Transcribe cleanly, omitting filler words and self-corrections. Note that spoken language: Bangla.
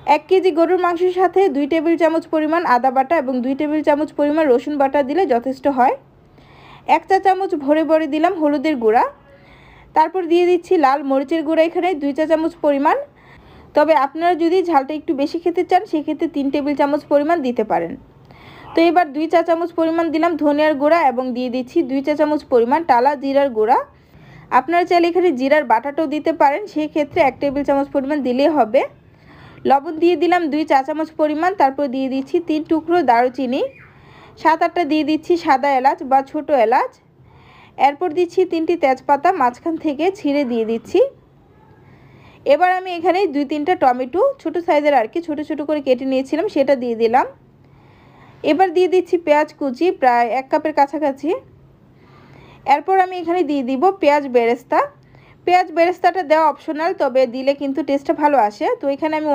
1 কেজি গরুর মাংসের সাথে 2 টেবিল চামচ পরিমাণ আদা বাটা এবং 2 টেবিল চামচ পরিমাণ রসুন বাটা দিলে যথেষ্ট হয়। 1 চা চামচ ভরে ভরে দিলাম হলুদের গুঁড়া। তারপর দিয়ে দিচ্ছি লাল মরিচের গুঁড়া, এখানে 2 চা চামচ পরিমাণ। তবে আপনারা যদি ঝালটা একটু বেশি খেতে চান সেক্ষেত্রে 3 টেবিল চামচ পরিমাণ দিতে পারেন। তো এবার 2 চা চামচ পরিমাণ দিলাম ধনিয়ার গুঁড়া এবং দিয়ে দিচ্ছি 2 চা চামচ পরিমাণ টালা জিরার গুঁড়া। আপনারা চাইলে এখানে জিরার বাটাটাও দিতে পারেন, সেই ক্ষেত্রে 1 টেবিল চামচ পরিমাণ দিলেই হবে। লবণ দিয়ে দিলাম 2 চা চামচ পরিমাণ। তারপর দিয়ে দিচ্ছি 3 টুকরো দারুচিনি, 7-8টা দিয়ে দিচ্ছি সাদা এলাচ বা ছোট এলাচ। এরপর দিচ্ছি 3টি তেজপাতা মাঝখান থেকে ছিঁড়ে দিয়ে দিচ্ছি। এবার আমি এখানে 2-3টা টমেটো ছোট সাইজের আর কি ছোট ছোট করে কেটে নিয়েছিলাম সেটা দিয়ে দিলাম। এবার দিয়ে দিচ্ছি পেঁয়াজ কুচি প্রায় 1 কাপের কাছাকাছি। এরপর আমি এখানে দিয়ে দিব পেঁয়াজ বেরেস্তা। পেঁয়াজ বেরেস্তাটা দেওয়া অপশনাল, তবে দিলে কিন্তু টেস্টটা ভালো আসে। তো এখানে আমি